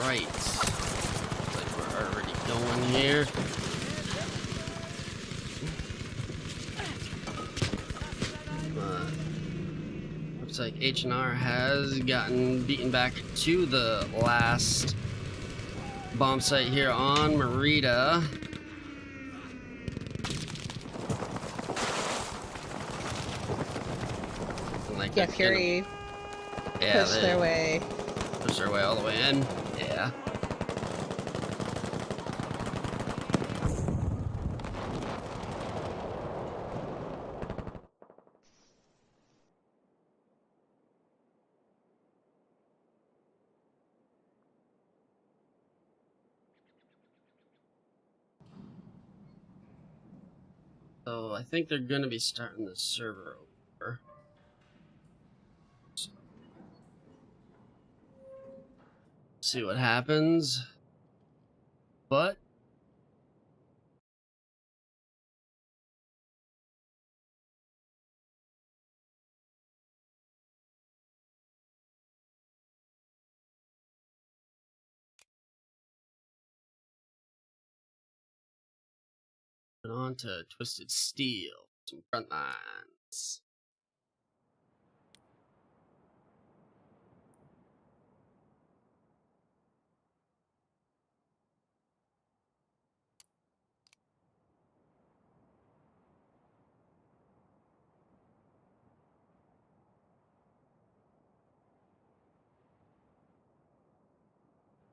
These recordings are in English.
right. Looks like we're already going here. Looks like HNR has gotten beaten back to the last bomb site here on Merida. Like yeah, Fury pushed their way all the way in. Yeah. So I think they're gonna be starting the server over. See what happens. But on to Twisted Steel, some Frontlines.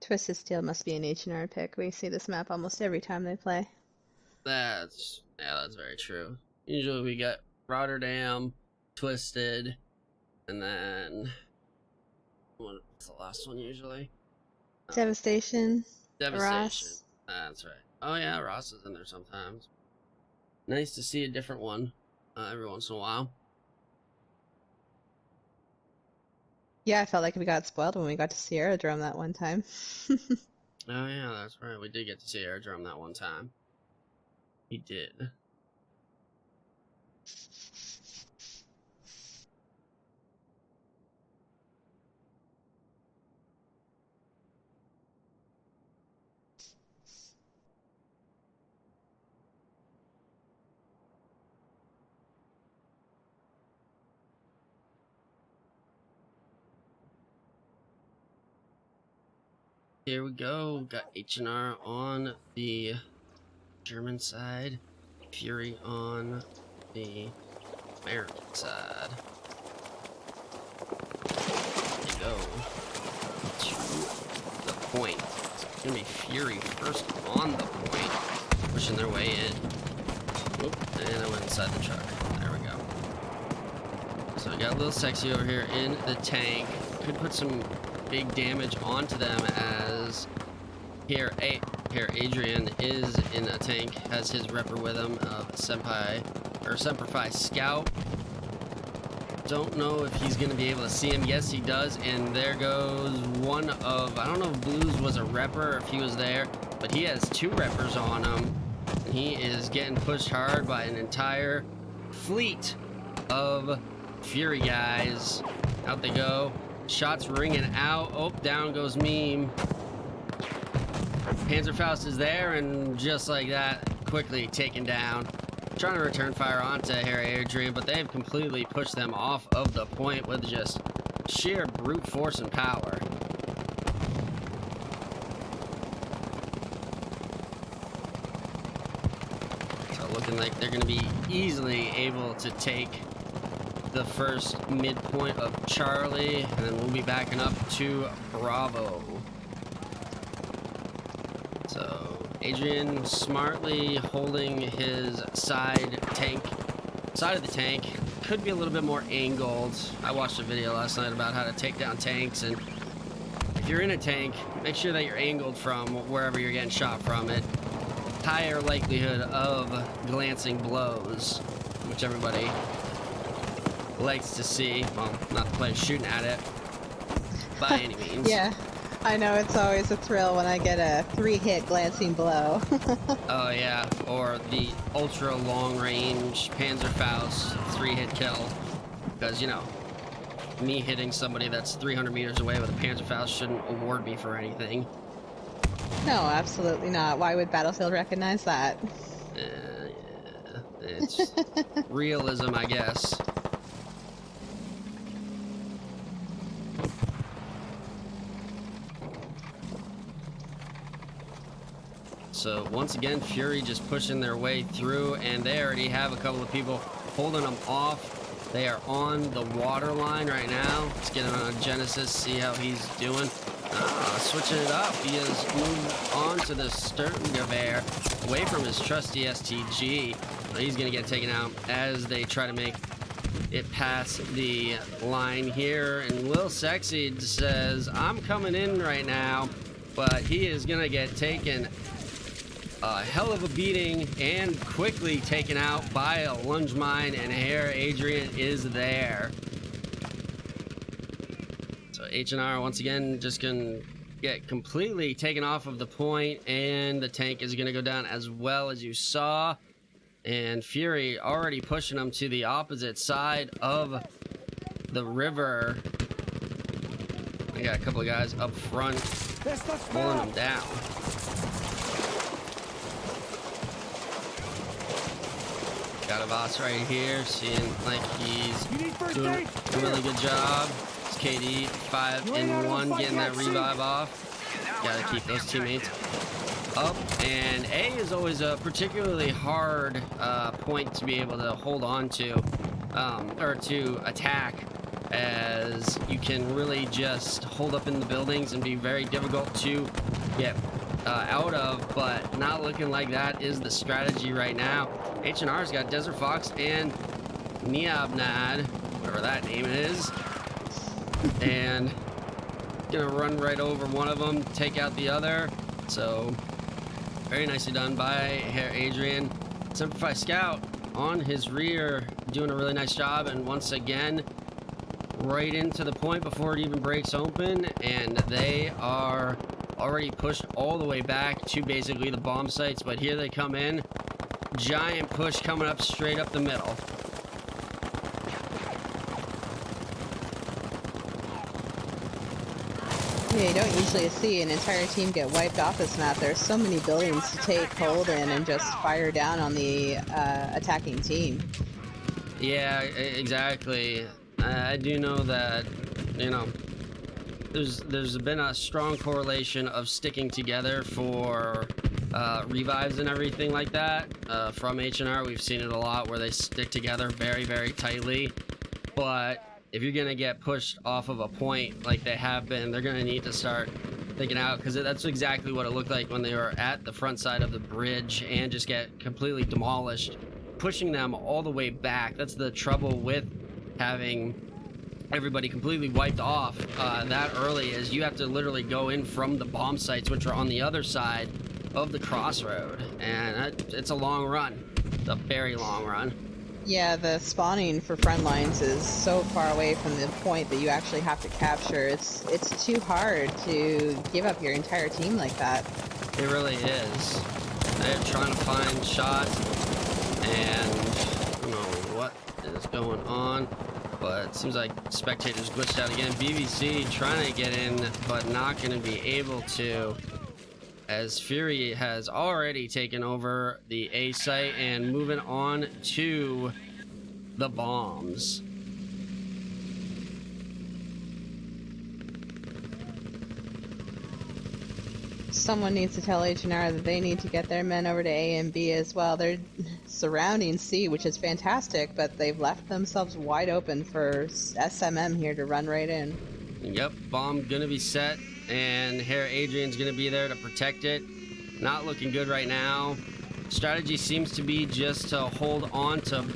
Twisted Steel must be an HNR pick. We see this map almost every time they play. That's very true. Usually we get Rotterdam, Twisted, and then what's the last one usually? Devastation. Devastation. Ross. That's right. Oh yeah, Ross is in there sometimes. Nice to see a different one every once in a while. Yeah, I felt like we got spoiled when we got to see Aerodrome that one time. Oh yeah, that's right. We did get to see Airdrome that one time. He did. Here we go. Got HNR on the German side, Fury on the American side. They go to the point. It's gonna be Fury first on the point, pushing their way in. Oop, and I went inside the truck. There we go. So we got a little sexy over here in the tank. Could put some big damage onto them as here Adrian is in a tank, has his repper with him of Senpai or Semper Fi Scout. Don't know if he's gonna be able to see him. Yes, he does, and there goes one of, I don't know if Blues was a repper or if he was there, but he has two reppers on him. And he is getting pushed hard by an entire fleet of Fury guys. Out they go. Shots ringing out. Oh, down goes Meme. Panzerfaust is there, and just like that, quickly taken down. Trying to return fire onto Harry Adrian, but they've completely pushed them off of the point with just sheer brute force and power. So looking like they're going to be easily able to take the first midpoint of Charlie, and then we'll be backing up to Bravo. So Adrian smartly holding his side of the tank. Could be a little bit more angled. I watched a video last night about how to take down tanks, and if you're in a tank, make sure that you're angled from wherever you're getting shot from. It higher likelihood of glancing blows, which everybody likes to see. Well, not the player shooting at it by any means. Yeah, I know, it's always a thrill when I get a 3-hit glancing blow. Oh yeah, or the ultra long range Panzerfaust 3-hit kill, because you know me hitting somebody that's 300 meters away with a Panzerfaust shouldn't award me for anything. No, absolutely not. Why would Battlefield recognize that? Yeah, it's realism, I guess. So once again, Fury just pushing their way through, and they already have a couple of people holding them off. They are on the water line right now. Let's get him on Genesis, see how he's doing. Switching it up. He has moved on to the Sturmgewehr, away from his trusty STG. He's going to get taken out as they try to make it past the line here. And Lil Sexy says, I'm coming in right now, but he is going to get taken a hell of a beating and quickly taken out by a lunge mine, and Herr Adrian is there. So HNR once again just gonna get completely taken off of the point, and the tank is gonna go down as well, as you saw. And Fury already pushing them to the opposite side of the river. I got a couple of guys up front pulling them down. Got a boss right here, seeing like he's doing a really good job. It's KD 5-in-1, getting that revive off. Gotta keep those teammates up. And A is always a particularly hard point to be able to hold on to, or to attack, as you can really just hold up in the buildings and be very difficult to get out of, but not looking like that is the strategy right now. HNR's got Desert Fox and Niabnad, whatever that name is, and gonna run right over one of them, take out the other. So very nicely done by Herr Adrian. Simplify Scout on his rear, doing a really nice job, and once again right into the point before it even breaks open, and they are already pushed all the way back to basically the bomb sites. But here they come in, giant push coming up straight up the middle. Yeah, you don't usually see an entire team get wiped off this map. There's so many buildings to take hold in and just fire down on the attacking team. Yeah, exactly. I do know that, you know, there's been a strong correlation of sticking together for revives and everything like that. From HNR, we've seen it a lot where they stick together very, very tightly. But if you're gonna get pushed off of a point like they have been, they're gonna need to start thinking out, because that's exactly what it looked like when they were at the front side of the bridge and just get completely demolished, pushing them all the way back. That's the trouble with having everybody completely wiped off that early, is you have to literally go in from the bomb sites, which are on the other side of the crossroad, and it's a long run. It's a very long run. Yeah, the spawning for Frontlines is so far away from the point that you actually have to capture. It's too hard to give up your entire team like that. It really is. They're trying to find shots, and I don't know what is going on, but it seems like spectators glitched out again. BBC trying to get in, but not going to be able to, as Fury has already taken over the A site and moving on to the bombs. Someone needs to tell HNR that they need to get their men over to A and B as well. They're surrounding C, which is fantastic, but they've left themselves wide open for SMM here to run right in. Yep, bomb gonna be set, and Herr Adrian's gonna be there to protect it. Not looking good right now. Strategy seems to be just to hold on to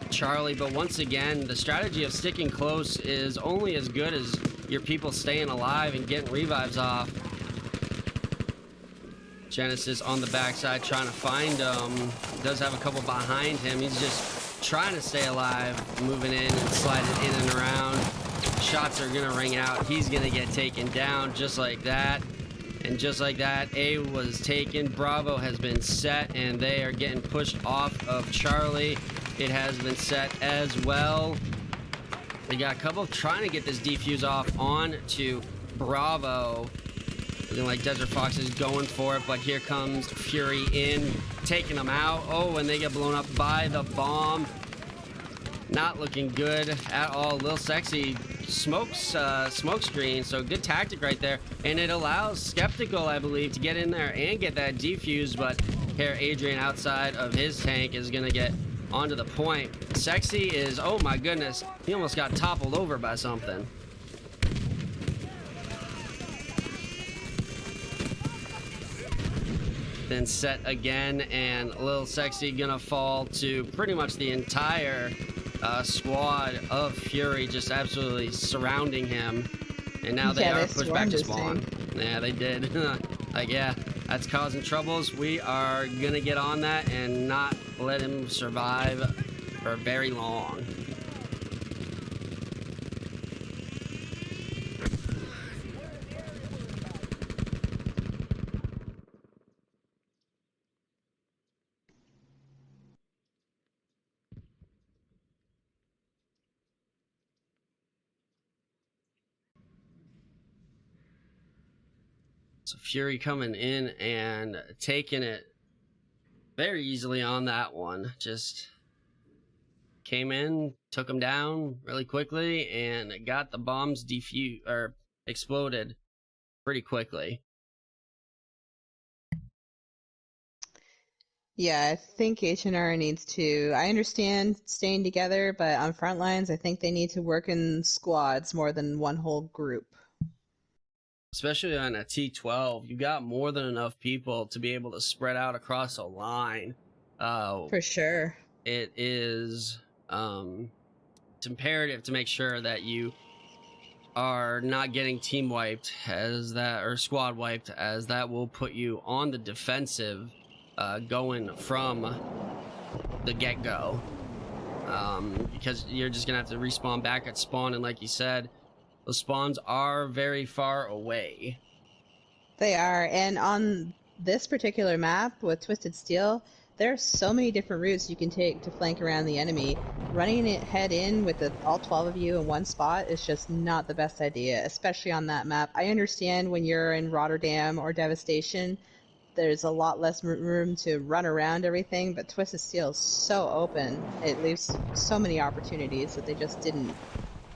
Charlie, but once again, the strategy of sticking close is only as good as your people staying alive and getting revives off. Genesis on the backside trying to find him. Does have a couple behind him. He's just trying to stay alive, moving in and sliding in and around. Shots are gonna ring out. He's gonna get taken down just like that. And just like that, A was taken. Bravo has been set, and they are getting pushed off of Charlie. It has been set as well. They got a couple trying to get this defuse off on to Bravo. Looking like Desert Fox is going for it, but here comes Fury in, taking them out. Oh, and they get blown up by the bomb. Not looking good at all. Lil Sexy smoke screen, so good tactic right there. And it allows Skeptical, I believe, to get in there and get that defuse, but here Adrian outside of his tank is gonna get onto the point. Sexy is, oh my goodness, he almost got toppled over by something. Then set again, and Lil Sexy gonna fall to pretty much the entire squad of Fury, just absolutely surrounding him. And now they are pushed back to spawn. Yeah, they did. Like, yeah, that's causing troubles. We are gonna get on that and not let him survive for very long. So Fury coming in and taking it very easily on that one. Just came in, took him down really quickly, and got the bombs exploded pretty quickly. Yeah, I think HNR needs to. I understand staying together, but on Frontlines, I think they need to work in squads more than one whole group. Especially on a T12, you got more than enough people to be able to spread out across a line. For sure. It is it's imperative to make sure that you are not getting team wiped or squad wiped, as that will put you on the defensive going from the get-go. Because you're just gonna have to respawn back at spawn, and like you said, those spawns are very far away. They are, and on this particular map with Twisted Steel, there are so many different routes you can take to flank around the enemy. Running it head in with all 12 of you in one spot is just not the best idea, especially on that map. I understand when you're in Rotterdam or Devastation, there's a lot less room to run around everything, but Twisted Steel is so open. It leaves so many opportunities that they just didn't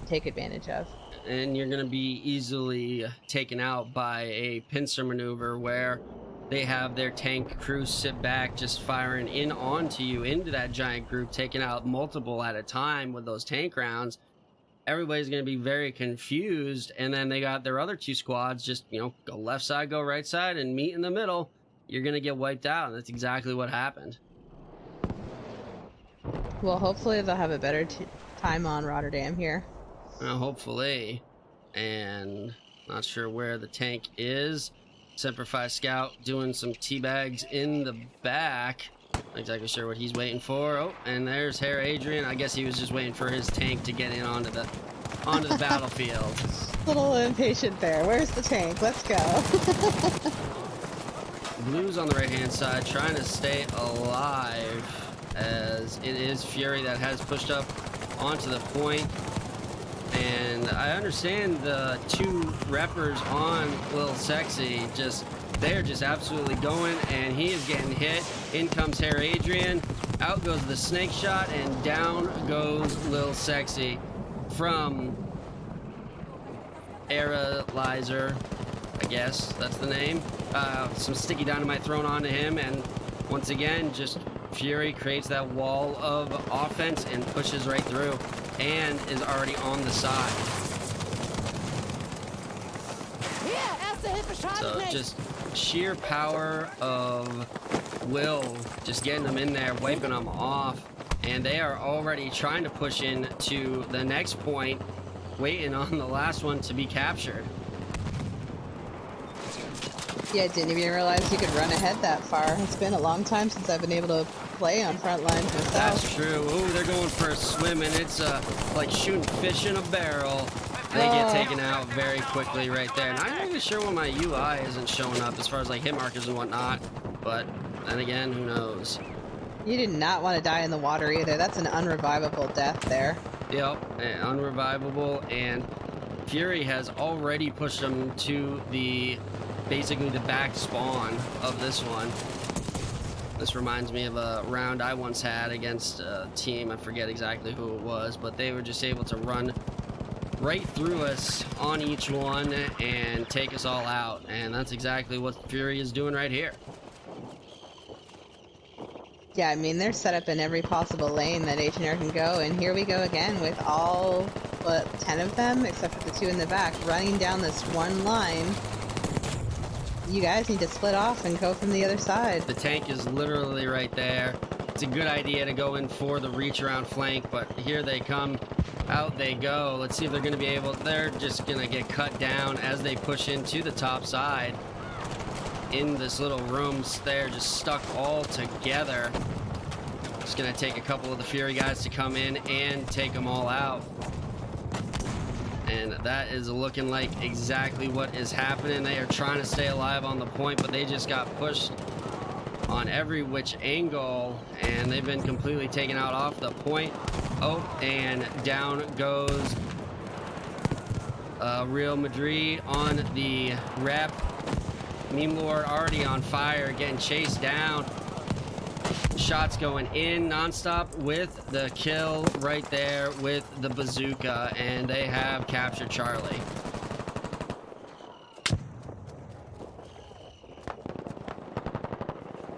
take advantage of. And you're going to be easily taken out by a pincer maneuver where they have their tank crew sit back, just firing in onto you into that giant group, taking out multiple at a time with those tank rounds. Everybody's going to be very confused, and then they got their other two squads just, go left side, go right side, and meet in the middle. You're going to get wiped out, and that's exactly what happened. Well, hopefully they'll have a better time on Rotterdam here. Hopefully. And not sure where the tank is. Semper Fi Scout doing some teabags in the back. Not exactly sure what he's waiting for. Oh, and there's Herr Adrian. I guess he was just waiting for his tank to get in onto the battlefield. A little impatient there. Where's the tank? Let's go. Blues on the right hand side trying to stay alive, as it is Fury that has pushed up onto the point. And I understand the two reppers on Lil Sexy, they're just absolutely going, and he is getting hit. In comes Herr Adrian, out goes the snake shot, and down goes Lil Sexy from Aerolizer, I guess that's the name. Some sticky dynamite thrown onto him, and once again, just Fury creates that wall of offense and pushes right through, and is already on the side. So just sheer power of will, just getting them in there, wiping them off, and they are already trying to push in to the next point, waiting on the last one to be captured. Yeah, I didn't even realize you could run ahead that far. It's been a long time since I've been able to play on Frontlines myself. That's true. Ooh, they're going for a swim, and it's like shooting fish in a barrel. They get taken out very quickly right there. And I'm not even sure why my UI isn't showing up as far as like hit markers and whatnot. But then again, who knows? You did not want to die in the water either. That's an unrevivable death there. Yep, unrevivable, and Fury has already pushed them to basically the back spawn of this one. This reminds me of a round I once had against a team. I forget exactly who it was, but they were just able to run right through us on each one and take us all out. And that's exactly what Fury is doing right here. Yeah, I mean, they're set up in every possible lane that HNR can go, and here we go again with all but 10 of them, except for the 2 in the back, running down this one line. You guys need to split off and go from the other side. The tank is literally right there. It's a good idea to go in for the reach around flank, but here they come. Out they go. Let's see if they're going to be able... They're just going to get cut down as they push into the top side. In this little room, they're just stuck all together. It's going to take a couple of the Fury guys to come in and take them all out. And that is looking like exactly what is happening. They are trying to stay alive on the point, but they just got pushed on every which angle, and they've been completely taken out off the point. Oh, and down goes Real Madrid on the rep. Meme Lord already on fire, getting chased down. Shots going in nonstop with the kill right there with the bazooka, and they have captured Charlie.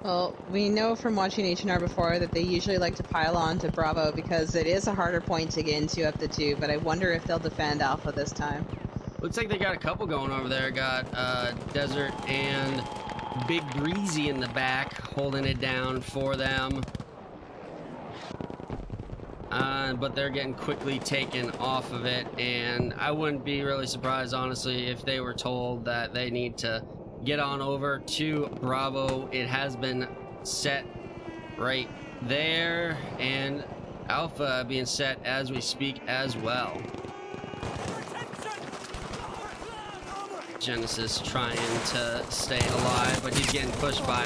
Well, we know from watching HNR before that they usually like to pile on to Bravo because it is a harder point to get into up the 2, but I wonder if they'll defend Alpha this time. Looks like they got a couple going over there. Got Desert and Big Breezy in the back holding it down for them. But they're getting quickly taken off of it, and I wouldn't be really surprised, honestly, if they were told that they need to get on over to Bravo. It has been set right there, and Alpha being set as we speak as well. Genesis trying to stay alive, but he's getting pushed by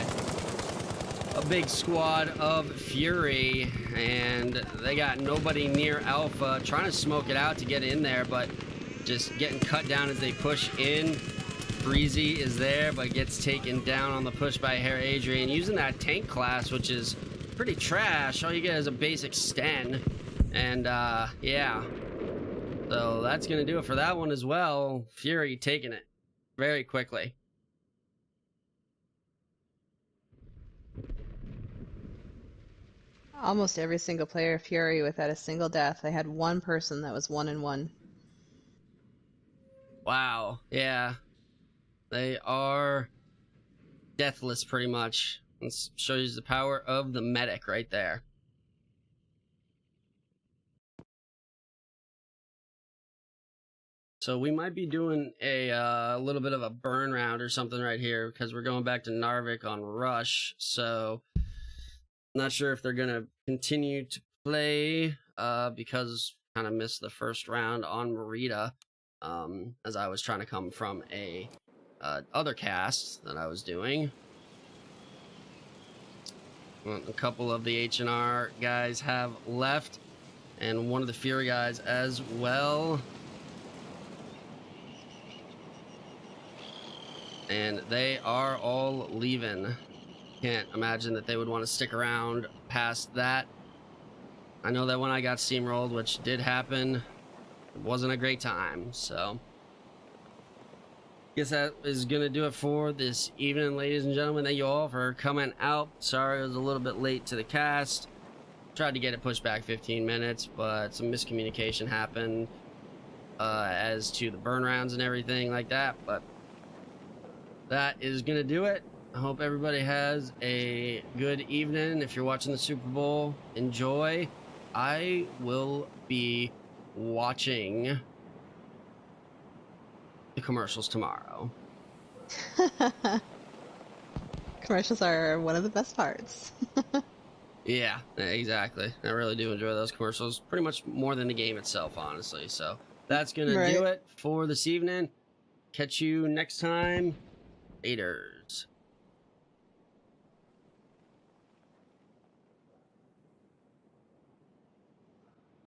a big squad of Fury, and they got nobody near Alpha. Trying to smoke it out to get in there, but just getting cut down as they push in. Breezy is there, but gets taken down on the push by Hair Adrian, using that tank class, which is pretty trash. All you get is a basic Sten, and yeah. So that's gonna do it for that one as well. Fury taking it very quickly. Almost every single player of Fury without a single death. I had one person that was 1-1. Wow. Yeah. They are deathless pretty much. This shows the power of the medic right there. So we might be doing a little bit of a burn round or something right here, because we're going back to Narvik on Rush. So not sure if they're going to continue to play because kind of missed the first round on Merida as I was trying to come from a other cast that I was doing. Well, a couple of the HNR guys have left, and one of the Fury guys as well. And they are all leaving. Can't imagine that they would want to stick around past that. I know that when I got steamrolled, which did happen, it wasn't a great time. So guess that is gonna do it for this evening, ladies and gentlemen. Thank you all for coming out. Sorry I was a little bit late to the cast. Tried to get it pushed back 15 minutes, but some miscommunication happened as to the burn rounds and everything like that. But that is gonna do it. I hope everybody has a good evening. If you're watching the Super Bowl, enjoy. I will be watching the commercials tomorrow. Commercials are one of the best parts. Yeah, exactly. I really do enjoy those commercials pretty much more than the game itself, honestly. So that's gonna do it for this evening. Catch you next time. Later.